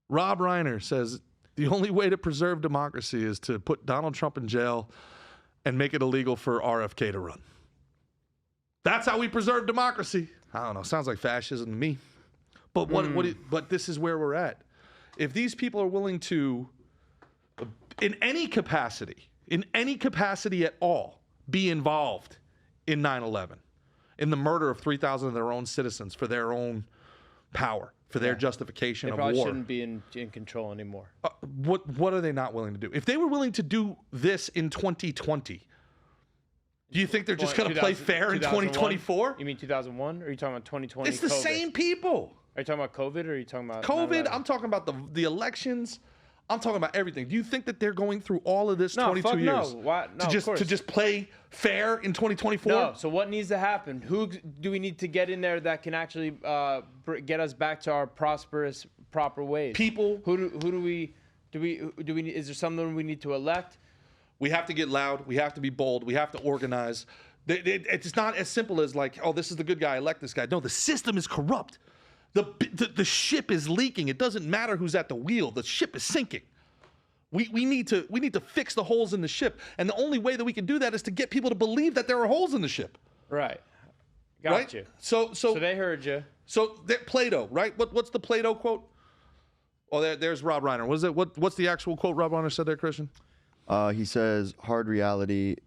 Rob Reiner says the only way to preserve democracy is to put Donald Trump in jail and make it illegal for RFK to run. That's how we preserve democracy. I don't know. Sounds like fascism to me. But but this is where we're at. If these people are willing to, in any capacity at all, be involved in 9/11, in the murder of 3,000 of their own citizens for their own power, for their justification of war. They probably shouldn't be in control anymore. What are they not willing to do? If they were willing to do this in 2020, do you think they're just going to play fair in 2024? You mean 2001? Or are you talking about 2020? It's the same people. Are you talking about COVID, or are you talking about COVID? I'm talking about the elections. I'm talking about everything. Do you think that they're going through all of this 22 years to just play fair in 2024? No. So what needs to happen? Who do we need to get in there that can actually get us back to our prosperous, proper ways? People. Who do we? Is there someone we need to elect? We have to get loud. We have to be bold. We have to organize. It's not as simple as like, oh, this is the good guy. Elect this guy. No, the system is corrupt. The ship is leaking. It doesn't matter who's at the wheel. The ship is sinking. We need to fix the holes in the ship, and the only way that we can do that is to get people to believe that there are holes in the ship. Right. Got you. So they heard you. So Plato, right? What's the Plato quote? Oh, there's Rob Reiner. What's the actual quote Rob Reiner said there, Christian? He says, hard reality.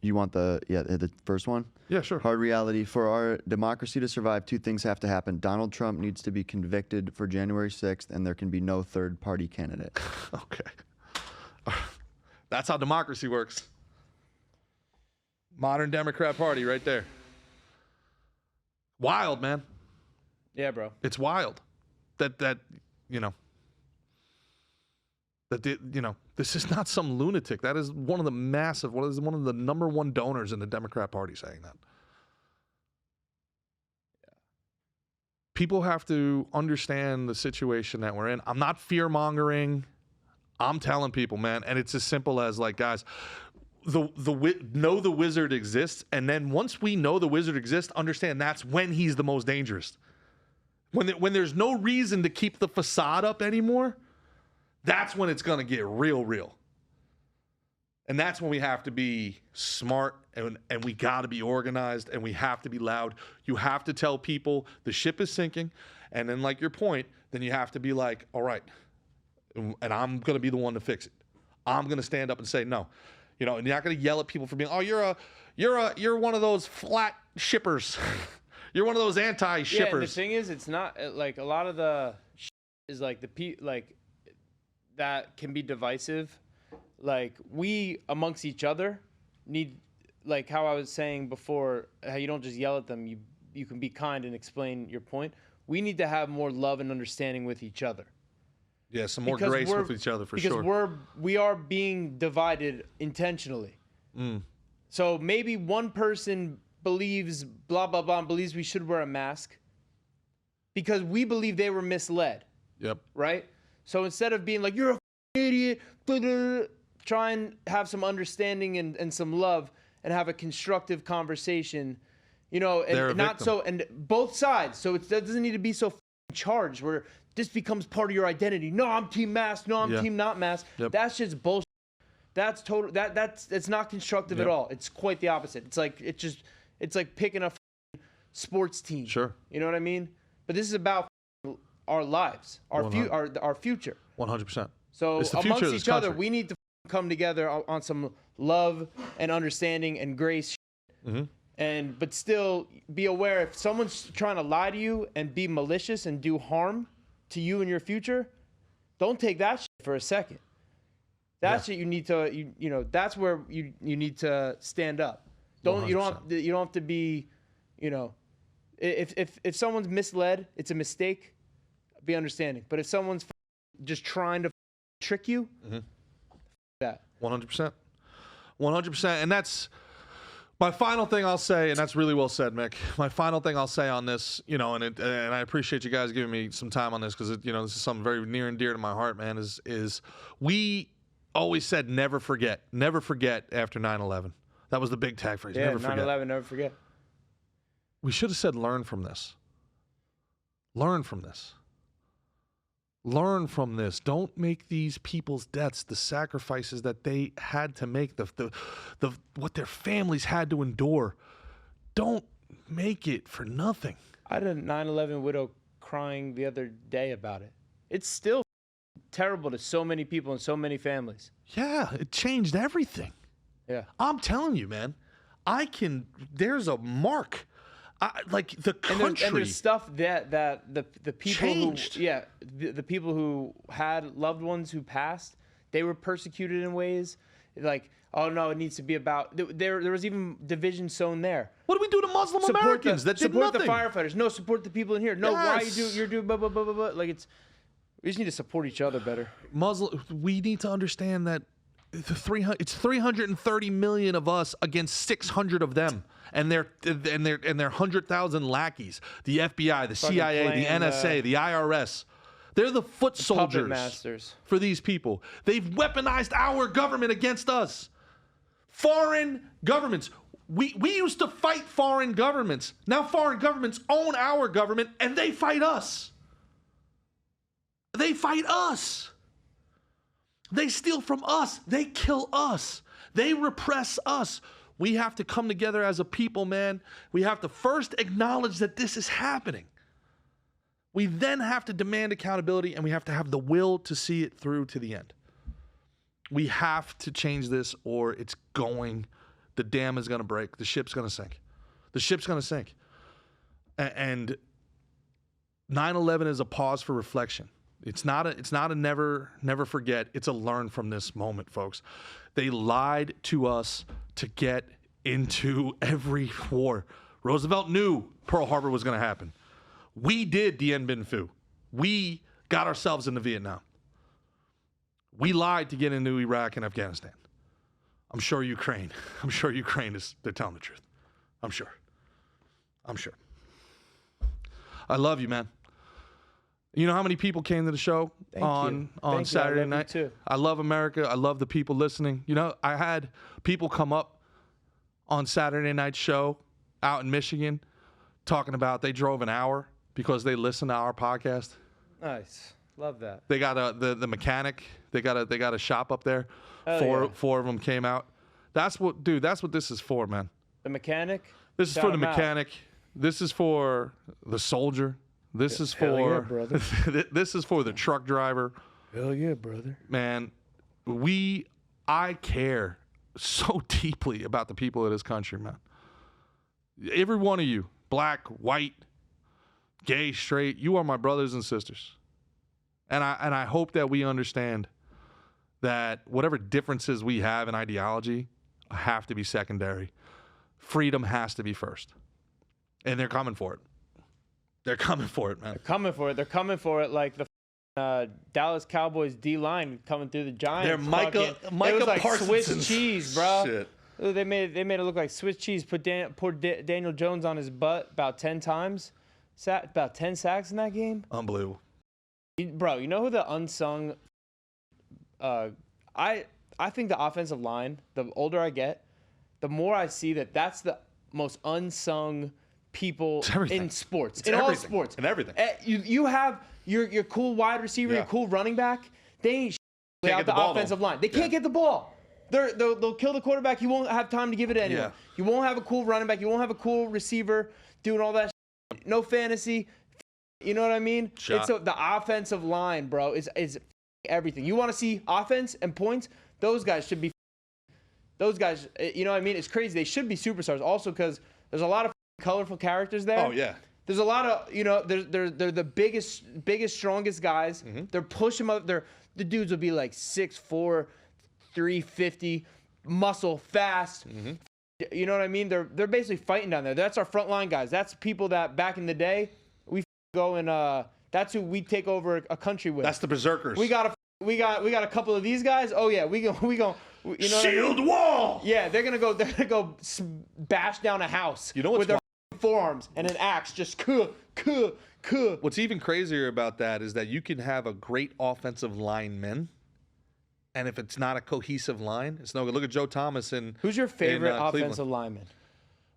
You want the first one? Yeah, sure. Hard reality. For our democracy to survive, two things have to happen. Donald Trump needs to be convicted for January 6th, and there can be no third-party candidate. Okay. That's how democracy works. Modern Democrat Party right there. Wild, man. Yeah, bro. It's wild. That this is not some lunatic. That is one of the one of the number one donors in the Democrat Party saying that. Yeah. People have to understand the situation that we're in. I'm not fear-mongering. I'm telling people, man, and it's as simple as like, guys, know the wizard exists, and then once we know the wizard exists, understand that's when he's the most dangerous. When there's no reason to keep the facade up anymore, that's when it's going to get real. And that's when we have to be smart, and we got to be organized, and we have to be loud. You have to tell people the ship is sinking, and then like your point, then you have to be like, all right, and I'm going to be the one to fix it. I'm going to stand up and say no. And you're not going to yell at people for being, oh, you're one of those flat shippers. You're one of those anti-shippers. Yeah, and the thing is, it's not like a lot of the is like that can be divisive. Like we amongst each other need, like how I was saying before, how you don't just yell at them. You can be kind and explain your point. We need to have more love and understanding with each other. Yeah, some more grace with each other for sure. Because we are being divided intentionally. So maybe one person believes blah blah blah and believes we should wear a mask because we believe they were misled. Yep. Right? So instead of being like, you're a idiot, try and have some understanding and some love and have a constructive conversation, and not so, and both sides. So it doesn't need to be so charged where this becomes part of your identity. No, I'm team mask. No, I'm team not mask. Yep. That's just bullshit. That's it's not constructive at all. It's quite the opposite. It's like picking a sports team. Sure. You know what I mean? But this is about our lives, our future. 100%. So it's the future amongst of this each other, country. we need to come together on some love and understanding and grace. But still be aware, if someone's trying to lie to you and be malicious and do harm to you in your future, don't take that shit for a second. That's what you need to, that's where you need to stand up. You don't have to be, if someone's misled, it's a mistake, be understanding. But if someone's just trying to trick you, that 100%. And that's my final thing I'll say, and that's really well said, Mick. My final thing I'll say on this, and I appreciate you guys giving me some time on this because this is something very near and dear to my heart, man. Is we always said never forget after 9/11. That was the big tag phrase. Yeah, never forget. 9/11, never forget. We should have said learn from this. Learn from this. Learn from this. Don't make these people's deaths the sacrifices that they had to make, the what their families had to endure. Don't make it for nothing. I had a 9/11 widow crying the other day about it. It's still terrible to so many people and so many families. Yeah, it changed everything. Yeah. I'm telling you, man. There's a mark. Like the country. And there's stuff that the people changed. who the people who had loved ones who passed, they were persecuted in ways like, oh no, it needs to be about there was even division sown there. What do we do to Muslim Americans that did support nothing? the firefighters. No, support the people in here. No, why Yes. you're doing blah blah blah blah blah. Like we just need to support each other better. We need to understand that it's 330 million of us against 600 of them, and their 100,000 lackeys. The FBI, the CIA, the NSA, the IRS. They're the foot soldiers Puppet masters for these people. They've weaponized our government against us. Foreign governments. We used to fight foreign governments. Now foreign governments own our government, and they fight us. They fight us. They steal from us. They kill us. They repress us. We have to come together as a people, man. We have to first acknowledge that this is happening. We then have to demand accountability, and we have to have the will to see it through to the end. We have to change this, or the dam is going to break. The ship's going to sink. The ship's going to sink. And 9/11 is a pause for reflection. It's not a never forget. It's a learn from this moment, folks. They lied to us to get into every war. Roosevelt knew Pearl Harbor was going to happen. We did Dien Bien Phu. We got ourselves into Vietnam. We lied to get into Iraq and Afghanistan. I'm sure Ukraine they're telling the truth. I'm sure. I love you, man. You know how many people came to the show on Saturday night? Too. I love America. I love the people listening. You know, I had people come up on Saturday night's show out in Michigan talking about they drove an hour because they listened to our podcast. Nice. Love that. They got the mechanic. They got a shop up there. Four of them came out. That's what this is for, man. The mechanic? This is for the mechanic. This is for the soldier. This is for brother. This is for the truck driver. Hell yeah, brother. Man, I care so deeply about the people of this country, man. Every one of you, black, white, gay, straight, you are my brothers and sisters. And I hope that we understand that whatever differences we have in ideology have to be secondary. Freedom has to be first. And they're coming for it. They're coming for it, man. They're coming for it like the Dallas Cowboys D-line coming through the Giants. They're Micah it was like Parsons. Swiss cheese, bro. Shit. They made it look like Swiss cheese. Put Daniel Jones on his butt about 10 times. About 10 sacks in that game. Unbelievable. Bro, you know who the unsung... I think the offensive line, the older I get, the more I see that that's the most unsung people in sports. All sports. In everything. You have your cool wide receiver, your cool running back. They ain't without the offensive line. They can't get the ball. They'll kill the quarterback. You won't have time to give it to anyone. Yeah. You won't have a cool running back. You won't have a cool receiver doing all that. No fantasy. You know what I mean? The offensive line, bro, is everything. You want to see offense and points? Those guys should be. Those guys, you know what I mean? It's crazy. They should be superstars. Also, because there's a lot of colorful characters there. Oh yeah. There's a lot of, they're the biggest, strongest guys. Mm-hmm. They're pushing them up. The dudes will be like 6'4", 350, muscle, fast. Mm-hmm. You know what I mean? They're basically fighting down there. That's our front line guys. That's people that back in the day we go and that's who we take over a country with. That's the berserkers. We got a couple of these guys. Oh yeah, we go. You know Shield what I mean? wall. Yeah, they're gonna go bash down a house. You know what's with their forearms and an axe, just What's even crazier about that is that you can have a great offensive lineman, and if it's not a cohesive line, it's no good. Look at Joe Thomas and who's your favorite Cleveland. offensive lineman?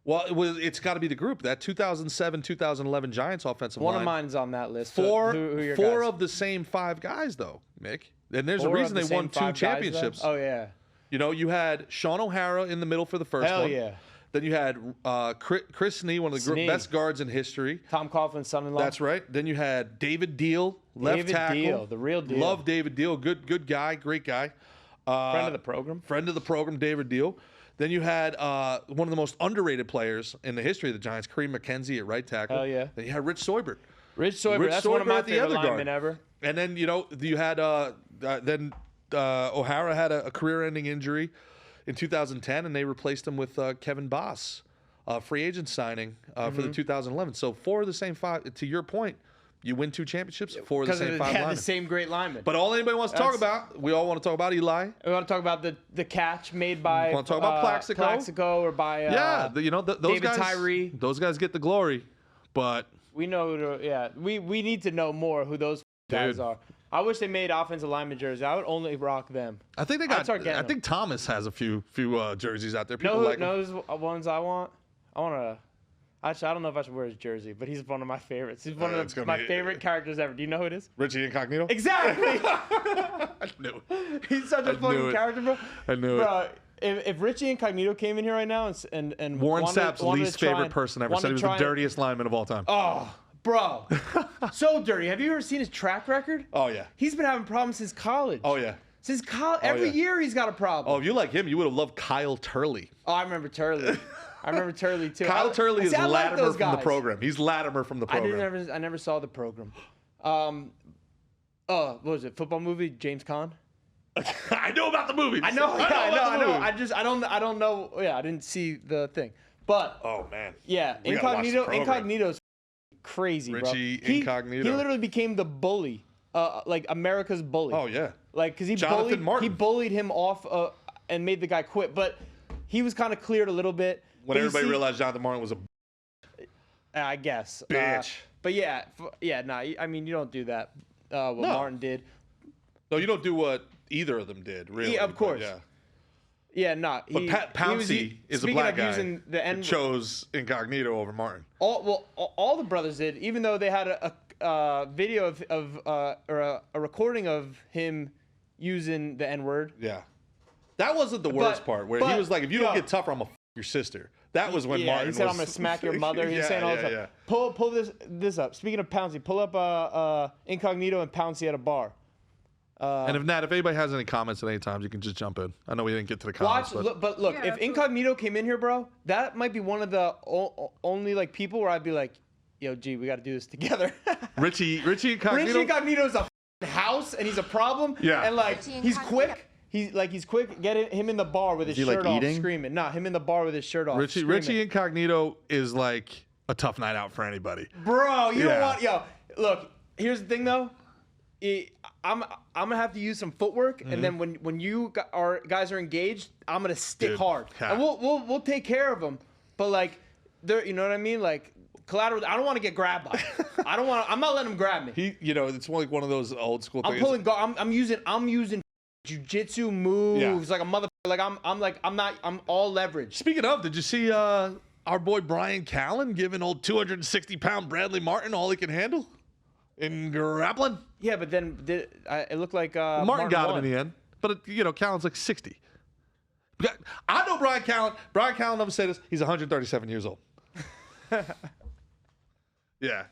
Well, it's got to be the group. That 2007, 2011 Giants offensive line. One of mine's on that list. Four Who of the same 5 guys, though, Mick. And there's a Four reason of they the won same 2 5 guys, championships. though? Oh, yeah. You know, you had Sean O'Hara in the middle for the first Hell one. yeah. Then you had Chris Snee, one of the best guards in history. Tom Coughlin's son-in-law. That's right. Then you had David Deal, left tackle. David Deal, the real deal. Love David Deal. Good guy, great guy. Friend of the program. Friend of the program, David Deal. Then you had one of the most underrated players in the history of the Giants, Kareem McKenzie at right tackle. Hell yeah. Then you had Rich Soibert. Rich Soibert, that's one of my favorite linemen ever. And then, you know, you had O'Hara had a career-ending injury in 2010, and they replaced him with Kevin Boss, free agent signing for the 2011. So 4 of the same 5. To your point, you win 2 championships, 4 of the same 5 linemen. Because the same great linemen. But all anybody wants to talk about, we all want to talk about Eli. We want to talk about the catch made by want to talk about Plaxico or by those David guys, Tyree. Those guys get the glory, but we know. We need to know more who those guys are. I wish they made offensive lineman jerseys. I would only rock them. I think they got. I think Thomas has a few jerseys out there. People like those ones I want. I want to. Actually, I don't know if I should wear his jersey, but he's one of my favorites. He's one of my favorite characters ever. Do you know who it is? Richie Incognito? Exactly. I knew it. He's such a fucking character, bro. I knew it. If Richie Incognito came in here right now and Warren Sapp's least favorite person ever said he was the dirtiest lineman of all time. Oh, bro. So dirty. Have you ever seen his track record? Oh, yeah. He's been having problems since college. Oh, yeah. Since college. Every year he's got a problem. Oh, if you like him, you would have loved Kyle Turley. Oh, I remember Turley. I remember Turley, too. Kyle Turley is Latimer from the program. He's Latimer from the program. I never saw the program. What was it? Football movie? James Caan? I know about the movie. I know. I don't know. Yeah, I didn't see the thing. But oh man. Yeah, Incognito's crazy, bro. Richie Incognito. He literally became the bully. Like America's bully. Oh yeah. Like cuz he bullied him off and made the guy quit, but he was kind of cleared a little bit. When everybody realized Jonathan Martin was a I guess. Bitch. But yeah, I mean, you don't do that. Martin did. No, you don't do what either of them did, really. Yeah, of course. Yeah. Yeah, no. But Pouncey is a black guy. Using the chose Incognito over Martin. All the brothers did, even though they had a video or a recording of him using the N-word. Yeah. That wasn't the worst part, where he was like, if you don't get tougher, I'm going to f your sister. That was when Martin he said, I'm going to smack your mother. He's saying all this stuff. Yeah. Pull this up. Speaking of Pouncey, pull up Incognito and Pouncey at a bar. And if anybody has any comments at any time, you can just jump in. I know we didn't get to the comments. But look, if Incognito came in here, bro, that might be one of the only like people where I'd be like, yo, G, we got to do this together. Richie Incognito? Richie Incognito's a house, and he's a problem. Yeah. And like, he's quick. He's quick. Get him in the bar with his shirt off, screaming. Nah, him in the bar with his shirt off. Richie Incognito is like a tough night out for anybody. Bro, you don't want. Yo, look. Here's the thing though. I'm gonna have to use some footwork, and then when you guys are engaged, I'm gonna stick hard, and we'll take care of them. But like, you know what I mean? Like collateral. I don't want to get grabbed by. I'm not letting him grab me. It's like one of those old school things. I'm pulling guard. I'm using jiu-jitsu moves like a mother. Like I'm all leverage. Speaking of, did you see our boy Brian Callen giving old 260-pound Bradley Martin all he can handle in grappling? Yeah, but then it looked like Martin got him in the end. But Callen's like 60. I know Brian Callen. Brian Callen never said this. He's 137 years old. Yeah,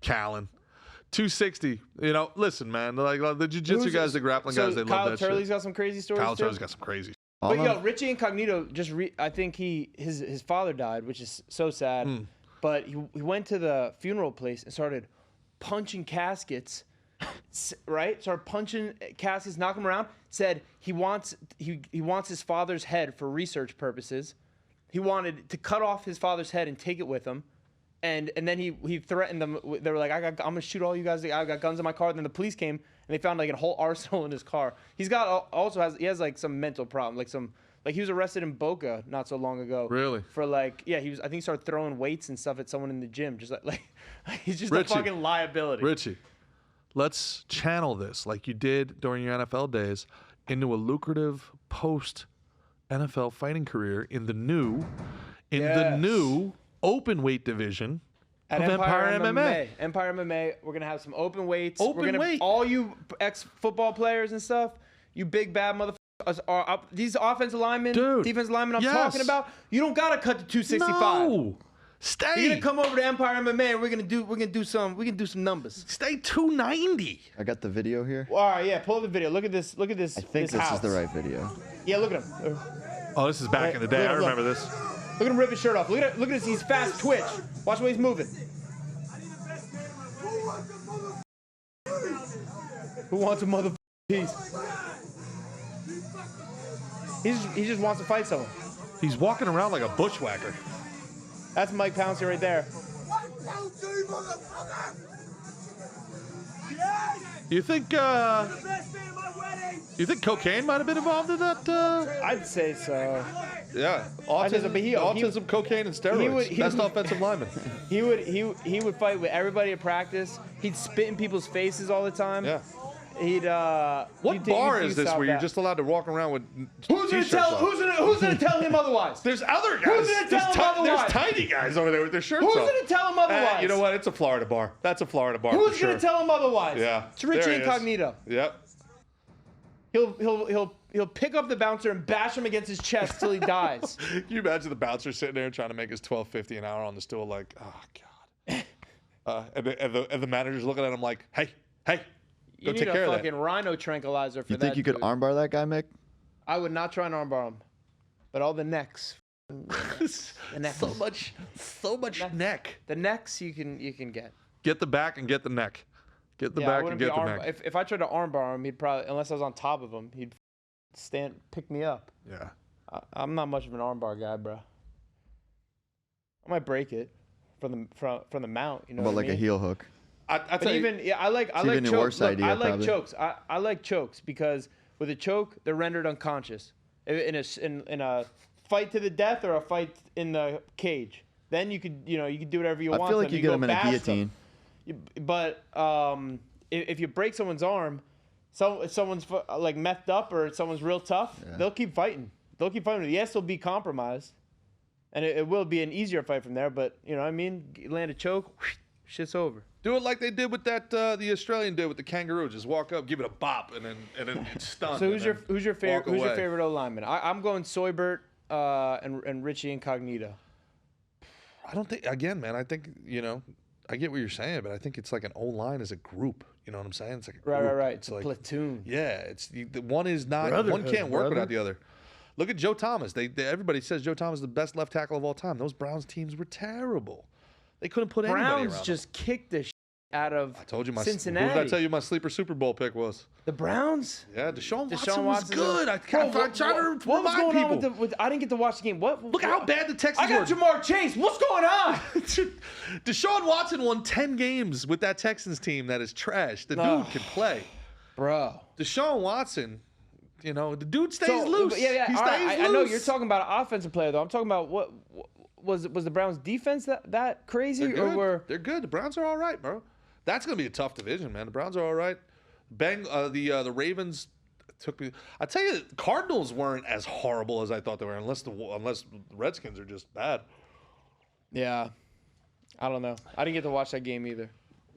Callen. 260. Listen, man. Like the jiu-jitsu guys, the grappling guys, they love that shit. Kyle Turley's got some crazy stories. Kyle Turley's got some crazy. But Richie Incognito I think his father died, which is so sad. But he went to the funeral place and started punching caskets. Right? Started punching caskets, knocking them around. Said he wants his father's head for research purposes. He wanted to cut off his father's head and take it with him. And then he threatened them. They were like, I'm gonna shoot all you guys. I got guns in my car. And then the police came and they found like a whole arsenal in his car. He has like some mental problem, like he was arrested in Boca not so long ago. Really? For I think he started throwing weights and stuff at someone in the gym, just like he's just a fucking liability. Richie, let's channel this like you did during your NFL days into a lucrative post NFL fighting career in the new in the new open weight division At of Empire MMA. Empire MMA, we're gonna have some open weights. Open weight. All you ex-football players and stuff, you big bad motherfuckers, these offensive linemen, Dude, defensive linemen I'm yes. talking about, you don't gotta cut to 265. No. Stay. You're gonna come over to Empire MMA and we're gonna do some numbers. Stay 290. I got the video here. All right, yeah, pull up the video. Look at this. Look at this. I think this house. is the right video. Yeah, look at him. Oh, this is back in the day. I remember this. Look at him rip his shirt off. Look at this. He's fast twitch. Watch the way he's moving. Who wants a mother piece? He just wants to fight someone. He's walking around like a bushwhacker. That's Mike Pouncey right there. You think cocaine might have been involved in that? I'd say so. Yeah, autism, cocaine, and steroids. Best offensive lineman. He would fight with everybody at practice. He'd spit in people's faces all the time. Yeah. What bar is this where you're just allowed to walk around with Who's gonna tell him otherwise? There's other guys. Who's gonna tell him otherwise? There's tiny guys over there with their shirts Who's off. gonna tell him otherwise? You know what? It's a Florida bar. That's a Florida bar. Who's for gonna sure. tell him otherwise? Yeah. It's Richie There he is. Incognito. Yep. He'll pick up the bouncer and bash him against his chest till he dies. Can you imagine the bouncer sitting there trying to make his $12.50 an hour on the stool, like, oh god. And the manager's looking at him like, hey, You go need take care a of fucking that. rhino tranquilizer for You that. think you could dude. armbar that guy, Mick? I would not try and armbar him, but all the necks. The necks. so much neck. The necks you can get. Get the back and get the neck. Get the I back and wouldn't get be the arm- neck. If I tried to armbar him, he'd probably, unless I was on top of him, he'd pick me up. Yeah. I'm not much of an armbar guy, bro. I might break it from the mount. You know About what like I a mean? heel hook. I But tell you, I like even your chokes. worst Look, idea, I like probably. chokes. I like chokes because with a choke, they're rendered unconscious in a fight to the death or a fight in the cage. Then you could do whatever you want. I feel like to them. you get go him in a bash them. guillotine. But if you break someone's arm, if someone's like methed up or someone's real tough, they'll keep fighting. Yes, they'll be compromised, and it will be an easier fight from there. But you know what I mean? You land a choke, shit's over. do it like they did with that the Australian did with the kangaroo. Just walk up, give it a bop, and then it's stunned. So and who's your walk away. favorite O lineman? I'm going Soybert and Richie Incognito. I don't think, again, man, I think, I get what you're saying, but I think it's like an O-line as a group. You know what I'm saying? It's like a group. Right. It's It's a like, platoon. yeah, the one is not, Brotherhood, one can't work brother. without the other. Look at Joe Thomas. Everybody says Joe Thomas is the best left tackle of all time. Those Browns teams were terrible. They couldn't put anybody Browns around just kicked the out of I told you Cincinnati. Who did I tell you my sleeper Super Bowl pick was? The Browns? Yeah, Deshaun Watson was Watson's good. I Bro, tried to what was remind going people. on with I didn't get to watch the game. Look at how bad the Texans I got were. Jamar Chase. What's going on? Deshaun Watson won 10 games with that Texans team that is trash. The dude can play. Bro. Deshaun Watson, the dude stays loose. Yeah. He all stays right, loose. I know you're talking about an offensive player though. I'm talking about what was the Browns defense that crazy They're good. or were They're good. The Browns are all right, bro. That's gonna be a tough division, man. The Browns are all right. The Ravens took me. I tell you, Cardinals weren't as horrible as I thought they were, unless the Redskins are just bad. Yeah. I don't know. I didn't get to watch that game either.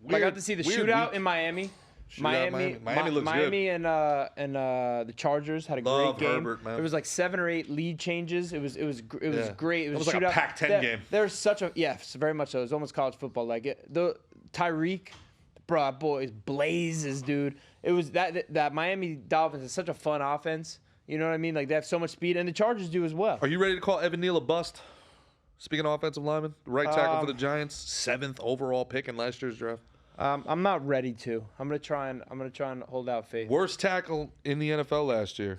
I Weird- got to see the weird shootout week. in Miami. Miami looks Miami and the Chargers had a Love great game. Herbert, man. There was like 7 or 8 lead changes. It was great. It was like a shootout. Pac-10 game. There's such a very much so. It was almost college football like it. The Tyreek, bro, boys blazes, dude. It was that Miami Dolphins is such a fun offense. You know what I mean? Like they have so much speed, and the Chargers do as well. Are you ready to call Evan Neal a bust? Speaking of offensive lineman, the right tackle for the Giants, 7th overall pick in last year's draft. I'm not ready to. I'm gonna try and hold out faith. Worst tackle in the NFL last year.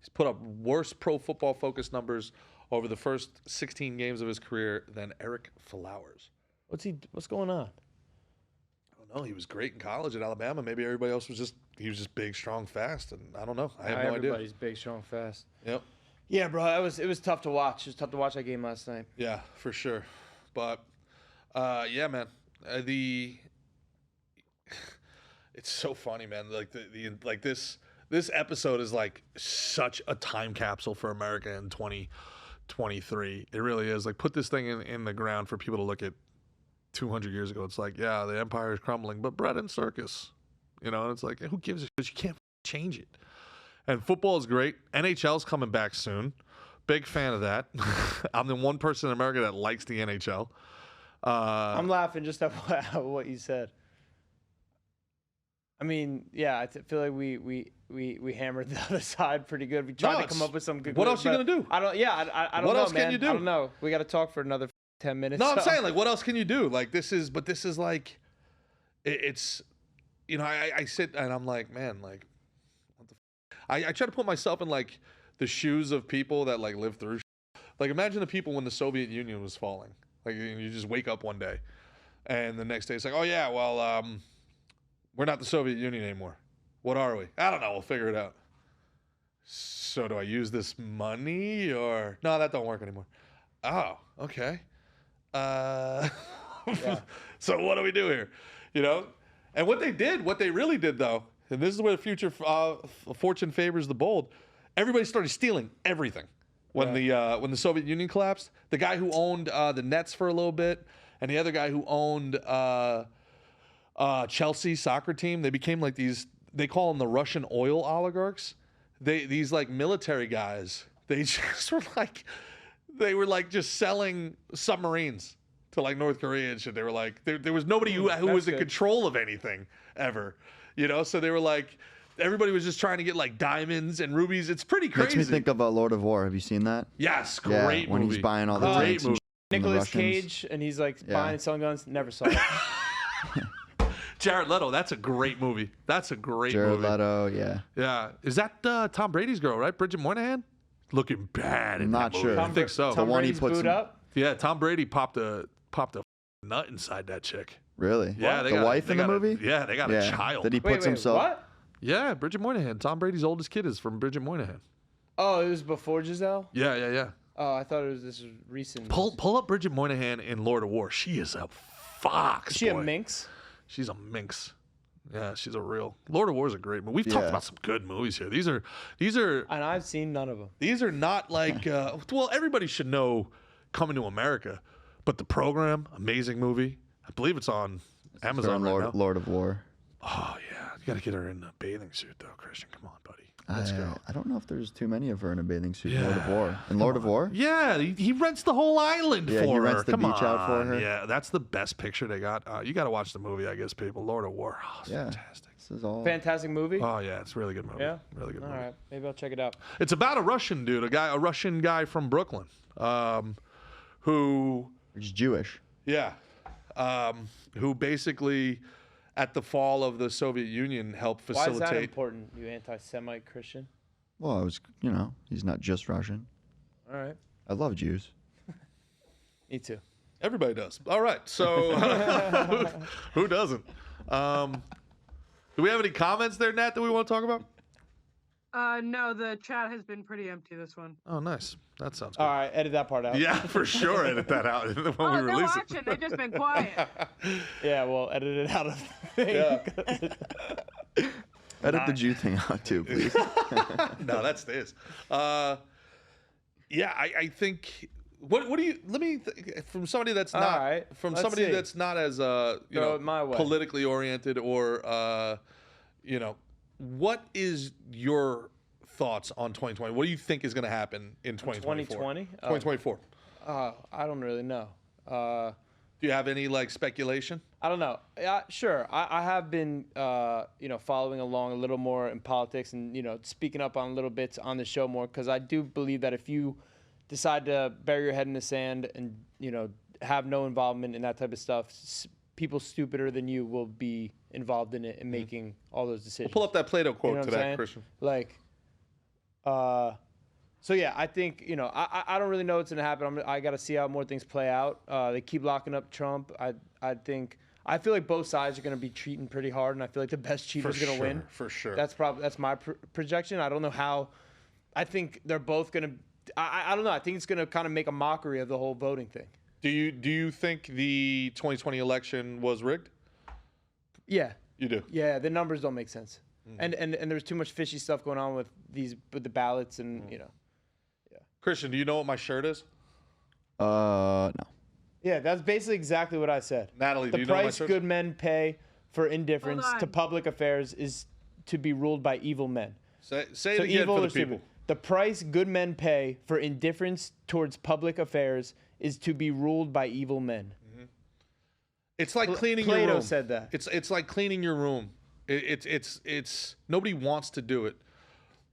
He's put up worse Pro Football Focus numbers over the first 16 games of his career than Eric Flowers. What's going on? I don't know. He was great in college at Alabama. Maybe everybody else was just big, strong, fast, and I don't know. I have no idea. Everybody's big, strong, fast. Yep. Yeah, bro, it was tough to watch. It was tough to watch that game last night. Yeah, for sure. But yeah, man. It's so funny, man. Like this episode is like such a time capsule for America in 23. It really is. Like, put this thing in the ground for people to look at 200 years ago. It's like, yeah, the empire is crumbling, but bread and circus. You know, and it's like, who gives a shit? You can't change it. And football is great. NHL's coming back soon. Big fan of that. I'm the one person in America that likes the NHL. I'm laughing just at what you said. I mean, yeah, I feel like we hammered the other side pretty good. We tried to come up with some good. What else are you gonna do? I don't. Yeah, I don't know. What else man. can you do? I don't know. We got to talk for another 10 minutes. No, I'm saying, like, what else can you do? Like, this is like, it's, you know, I sit and I'm like, man, like, what the I try to put myself in, like, the shoes of people that, like, live through. Like, imagine the people when the Soviet Union was falling. Like, you just wake up one day, and the next day it's like, oh yeah, well, we're not the Soviet Union anymore. What are we? I don't know. We'll figure it out. So do I use this money or no? That don't work anymore. Oh, okay. Yeah. So what do we do here? You know? And what they really did though, and this is where the future fortune favors the bold. Everybody started stealing everything when the Soviet Union collapsed. The guy who owned the Nets for a little bit, and the other guy who owned Chelsea soccer team, they became like these. They call them the Russian oil oligarchs. These like military guys. They just were like just selling submarines to like North Korea and shit. They were like there was nobody who was in control of anything ever, you know. So they were like everybody was just trying to get like diamonds and rubies. It's pretty crazy. Makes me think of Lord of War. Have you seen that? Yes, great movie. When he's buying all the tanks and Nicolas Cage, and he's like buying and selling guns. Never saw it. Jared Leto, that's a great movie. That's a great Jared movie. Leto, yeah. Yeah. Is that Tom Brady's girl, right? Bridget Moynihan? Looking bad in Not that sure. movie. I think so. Tom one he Brady's puts booed in- up. Yeah, Tom Brady popped a nut inside that chick. Really? Yeah, The wife in the movie? Yeah, they got a child. That he puts himself. What? Yeah, Bridget Moynihan. Tom Brady's oldest kid is from Bridget Moynihan. Oh, it was before Giselle. Yeah. Oh, I thought this was recent. Pull up Bridget Moynihan in Lord of War. She is a fox. Is she boy. a minx? She's a minx. Yeah, she's a real. Lord of War is a great movie. We've talked about some good movies here. These are. And I've seen none of them. These are not like. Well, everybody should know Coming to America, but The Program, amazing movie. I believe it's on Amazon right now. Lord of War. Oh yeah, you gotta get her in a bathing suit though, Christian. Come on, buddy. Let's go. I don't know if there's too many of her in a bathing suit. Yeah. Lord of War. In Lord of War? Yeah, he rents the whole island for her. Yeah, he rents the Come beach out for on. her. Yeah, that's the best picture they got. You got to watch the movie, I guess, people. Lord of War. Oh, it's fantastic. This is all Fantastic movie. Oh yeah, it's a really good movie. Yeah, really good movie. All right, maybe I'll check it out. It's about a Russian dude, a Russian guy from Brooklyn, who. He's Jewish. Yeah, who basically, at the fall of the Soviet Union, helped facilitate. Why is that important? You anti-Semite Christian? Well, he's not just Russian. All right. I love Jews. Me too. Everybody does. All right, so who doesn't? Do we have any comments there, Nat, that we want to talk about? No, the chat has been pretty empty this one. Oh, nice. That sounds good. All right, edit that part out. Yeah, for sure. Edit that out when we They're release watching. it. They've just been quiet. Yeah, well, edit it out of the thing. Yeah. Edit the Jew thing out too, please. No, that stays. Yeah, I think. What do you? Let me from somebody that's not All right, let's see. that's not as Throw it my way. politically oriented or what is your thoughts on 2020? What do you think is going to happen in 2024? 2020? 2024. I don't really know. Do you have any like speculation? I don't know. Yeah, sure. I have been, following along a little more in politics and, speaking up on little bits on the show more because I do believe that if you decide to bury your head in the sand and, have no involvement in that type of stuff, people stupider than you will be involved in it and making all those decisions. We'll pull up that Plato quote You know to what I'm that, saying? Christian. Like, so yeah, I think, I don't really know what's going to happen. I got to see how more things play out. They keep locking up Trump. I feel like both sides are going to be cheating pretty hard, and I feel like the best cheater is going to win. For sure. That's my projection. I don't know how. I think they're both going to. I don't know. I think it's going to kind of make a mockery of the whole voting thing. Do you think the 2020 election was rigged? Yeah. You do. Yeah, the numbers don't make sense, and there's too much fishy stuff going on with the ballots, and Christian, do you know what my shirt is? No. Yeah, that's basically exactly what I said. Natalie, do the you know what my price shirt good men pay for indifference Hold to on. public affairs is to be ruled by evil men. Say So it again evil for the or stupid. people. The price good men pay for indifference towards public affairs is to be ruled by evil men. It's like cleaning your Plato room. said that. It's like cleaning your room. It's nobody wants to do it.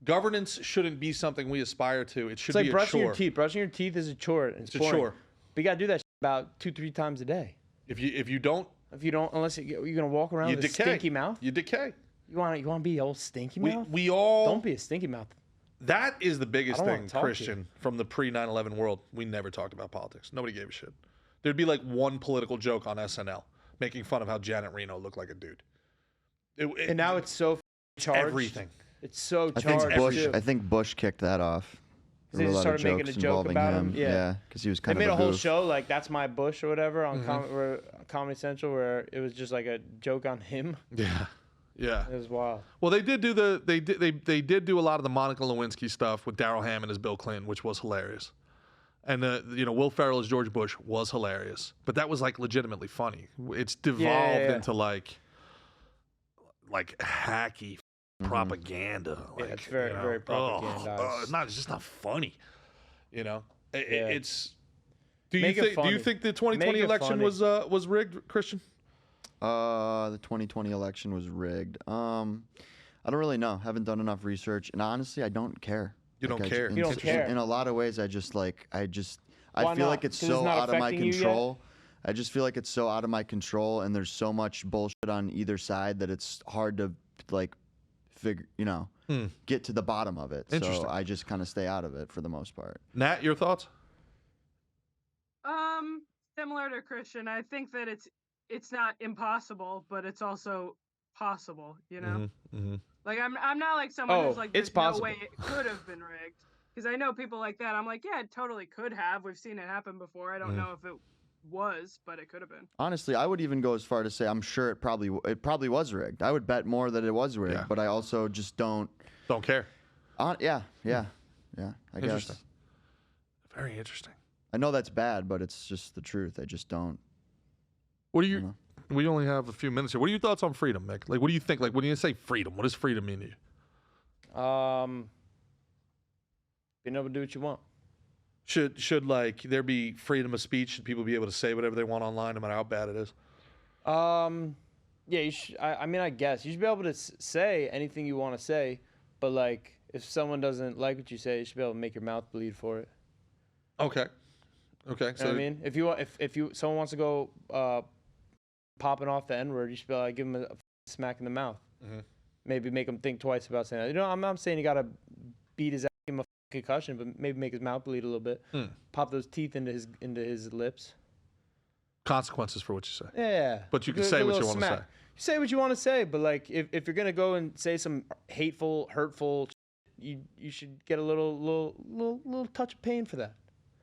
Governance shouldn't be something we aspire to. It should It's like be a brushing chore. your teeth. Brushing your teeth is a chore. And it's a boring. chore. But you gotta do that about 2-3 times a day. If you don't, If you don't, unless you're gonna walk around you with a decay. stinky mouth. You decay. You want to be old stinky mouth? We all Don't be a stinky mouth. That is the biggest I don't wanna thing, talk to you. Christian, from the pre-9/11 world. We never talked about politics. Nobody gave a shit. There'd be like one political joke on SNL making fun of how Janet Reno looked like a dude. And now it's so charged. everything. It's so I charged. think Bush. too. I think Bush kicked that off. They There were just a lot of started making a jokes joke involving about him. Yeah, because he was They kind made of a whole goof. show like "That's My Bush" or whatever on Comedy Central, where it was just like a joke on him. Yeah, yeah. It was wild. Well, they did do they did do a lot of the Monica Lewinsky stuff with Daryl Hammond as Bill Clinton, which was hilarious. And Will Ferrell as George Bush was hilarious, but that was like legitimately funny. It's devolved into like hacky propaganda. Yeah, Like, it's very, very propagandized. It's just not funny. Yeah. It's. Do you Make it think? Do you funny. think the 2020 Make it election funny. was rigged, Christian? The 2020 election was rigged. I don't really know. Haven't done enough research, and honestly, I don't care. You don't care. You don't care. In a lot of ways, I Why feel not? like it's 'Cause so it's not out of my affecting you yet? control. I just feel like it's so out of my control, and there's so much bullshit on either side that it's hard to figure, get to the bottom of it. Interesting. So I just kind of stay out of it for the most part. Nat, your thoughts? Similar to Christian, I think that it's not impossible, but it's also possible. Mm-hmm. Like I'm not like someone who's like, it's there's no possible. way it could have been rigged. Because I know people like that. I'm like, yeah, it totally could have. We've seen it happen before. I don't know if it was, but it could have been. Honestly, I would even go as far to say I'm sure it probably was rigged. I would bet more that it was rigged, Yeah. but I also just don't. Don't care. Yeah. I Interesting. guess. Very interesting. I know that's bad, but it's just the truth. I just don't. What do you? We only have a few minutes here. What are your thoughts on freedom, Mick? Like, what do you think? Like, when you say freedom, what does freedom mean to you? Being able to do what you want. Should like there be freedom of speech? Should people be able to say whatever they want online, no matter how bad it is? Yeah, you should. I mean, I guess you should be able to say anything you want to say, but like, if someone doesn't like what you say, you should be able to make your mouth bleed for it. Okay. You know what I mean, if someone wants to go popping off the N-word, you should be like, give them a smack in the mouth. Mm-hmm. Maybe make him think twice about saying that. I'm not saying you gotta beat his ass, give him a concussion, but maybe make his mouth bleed a little bit. Pop those teeth into his lips. Consequences for what you say. Yeah. But you can say what you want to say. Say what you want to say, but like if you're gonna go and say some hateful, hurtful, you should get a little touch of pain for that.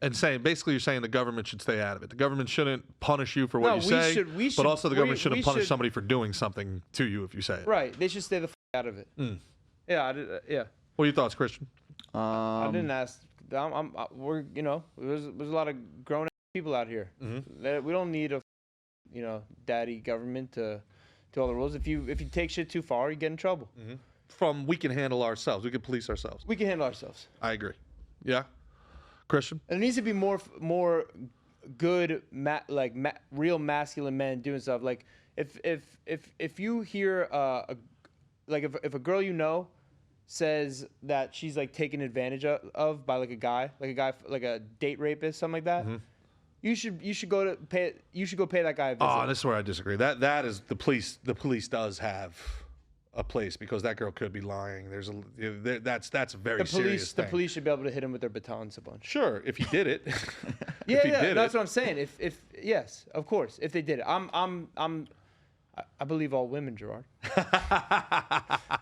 And basically, you're saying the government should stay out of it. The government shouldn't punish you for what you say, but also the government shouldn't punish somebody for doing something to you if you say it. Right. They should stay the out of it. Yeah. Yeah. What are your thoughts, Christian? I didn't ask. We're there's a lot of grown people out here. We don't need a daddy government to do all the rules. If you take shit too far, you get in trouble. We can handle ourselves. We can police ourselves. We can handle ourselves. I agree. Yeah, Christian. And there needs to be more good real masculine men doing stuff. Like if you hear if a girl says that she's like taken advantage of by like a guy like a date rapist, something like that. You should go pay that guy a visit. Oh, this is where I disagree. That is the police. The police does have a place because that girl could be lying. That's a very serious thing. The police should be able to hit him with their batons a bunch. Sure, if he did it. That's what I'm saying. If yes, of course, if they did it. I believe all women, Gerard.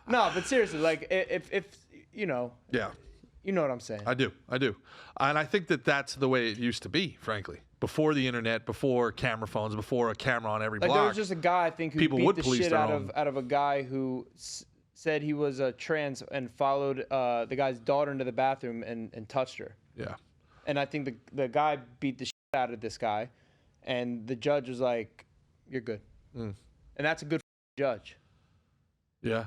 No, but seriously, like if Yeah. You know what I'm saying. I do. And I think that's the way it used to be, frankly. Before the internet, before camera phones, before a camera on every block. There was just a guy, I think, who people beat would the police shit their out own. of a guy who said he was trans and followed the guy's daughter into the bathroom and touched her. Yeah. And I think the guy beat the shit out of this guy, and the judge was like, "You're good," and that's a good judge. Yeah.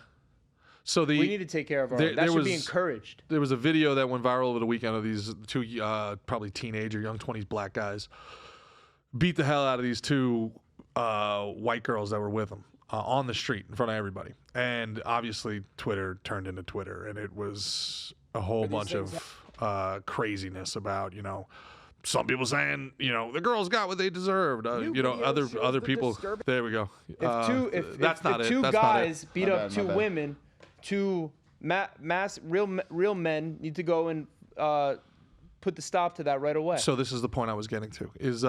So We need to take care of our own. That should be encouraged. There was a video that went viral over the weekend of these two probably teenager, young 20s black guys beat the hell out of these two white girls that were with them on the street in front of everybody. And obviously Twitter turned into Twitter, and it was a whole bunch of craziness about, some people saying, the girls got what they deserved. Other people. There we go. If two guys beat up two women, two real men need to go and put the stop to that right away. So this is the point I was getting to. Is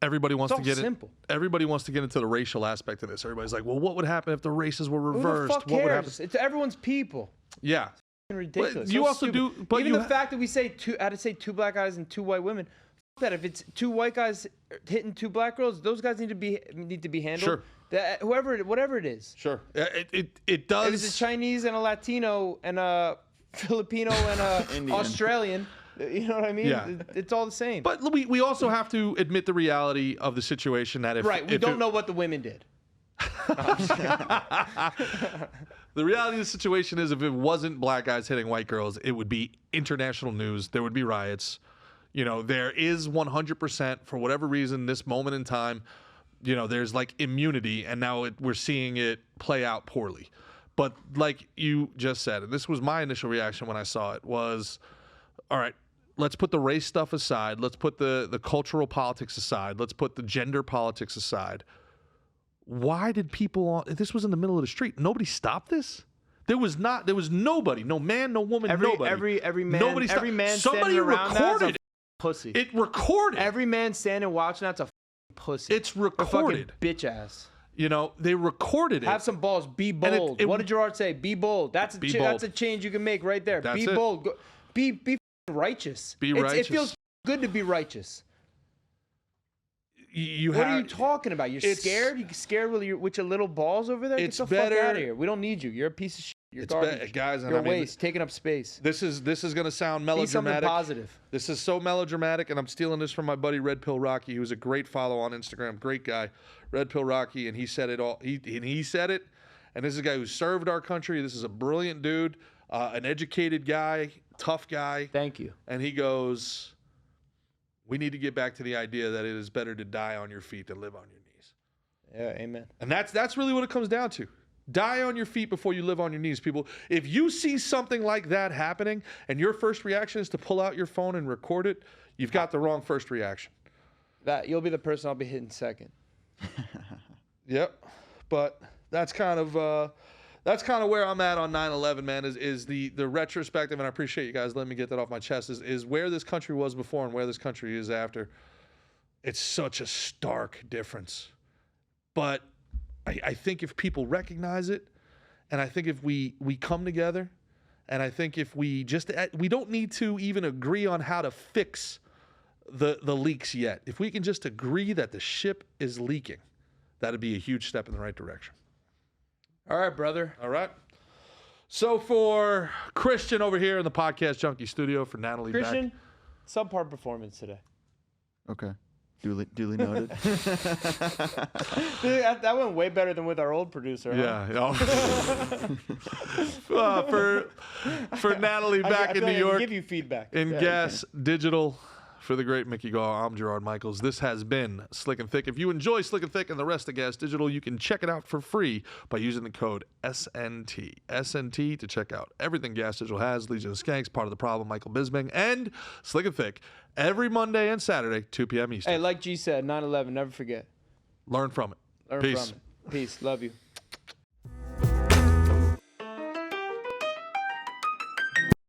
everybody wants to get simple. Everybody wants to get into the racial aspect of this. Everybody's like, well, what would happen if the races were reversed? Who the fuck what would cares? happen? It's everyone's people. Yeah. Ridiculous. But you also stupid. do. But even the fact that we say I had to say two black guys and two white women. Fuck that. If it's two white guys hitting two black girls, those guys need to be handled. Sure. Whatever it is. Sure. It does. If it's a Chinese and a Latino and a Filipino and a Australian. You know what I mean? Yeah. It's all the same. But we also have to admit the reality of the situation that we don't know what the women did. The reality of the situation is if it wasn't black guys hitting white girls, it would be international news. There would be riots. There is 100%, for whatever reason, this moment in time, there's like immunity, and now we're seeing it play out poorly. But like you just said, and this was my initial reaction when I saw it, was, all right, let's put the race stuff aside. Let's put the cultural politics aside. Let's put the gender politics aside. Why did people this was in the middle of the street. Nobody stopped this? There was nobody. No man, no woman, nobody. Every man. Nobody stopped. Every man Somebody standing around recorded that's a pussy. It recorded. Every man standing watching that's a pussy. It's recorded. A fucking bitch ass. They recorded it. Have some balls. Be bold. What did Gerard say? Be bold. That's a change you can make right there. That's be bold. Be righteous. Be righteous. It feels good to be righteous. What are you talking about? You're scared? You scared with your little balls over there? Get the fuck out of here. We don't need you. You're a piece of shit. You're garbage. Guys, you're a waste. Taking up space. This is going to sound melodramatic. Be something positive. This is so melodramatic, and I'm stealing this from my buddy Red Pill Rocky, who's a great follow on Instagram. Great guy. Red Pill Rocky, and he said it all. He said it, and this is a guy who served our country. This is a brilliant dude, an educated guy, tough guy. Thank you. And he goes, we need to get back to the idea that it is better to die on your feet than live on your knees. Yeah, amen. And that's really what it comes down to. Die on your feet before you live on your knees, people. If you see something like that happening and your first reaction is to pull out your phone and record it, you've got the wrong first reaction. You'll be the person I'll be hitting second. Yep. But that's kind of where I'm at on 9/11, man, is the retrospective, and I appreciate you guys letting me get that off my chest, is where this country was before and where this country is after. It's such a stark difference. But I think if people recognize it, and I think if we come together, and I think if we don't need to even agree on how to fix the leaks yet. If we can just agree that the ship is leaking, that'd be a huge step in the right direction. All right, brother. All right. So for Christian over here in the Podcast Junkie studio, for Natalie Christian, subpar performance today. Okay. Duly noted. That went way better than with our old producer. Yeah. Huh? For Natalie back in New York. Give you feedback. In Gas Digital. For the great Mickey Gall, I'm Gerard Michaels. This has been Slick and Thick. If you enjoy Slick and Thick and the rest of Gas Digital, you can check it out for free by using the code SNT. SNT to check out everything Gas Digital has. Legion of Skanks, Part of the Problem, Michael Bisbing, and Slick and Thick every Monday and Saturday, 2 p.m. Eastern. Hey, like G said, 9/11, never forget. Learn from it. Learn Peace. from it. Peace. Love you.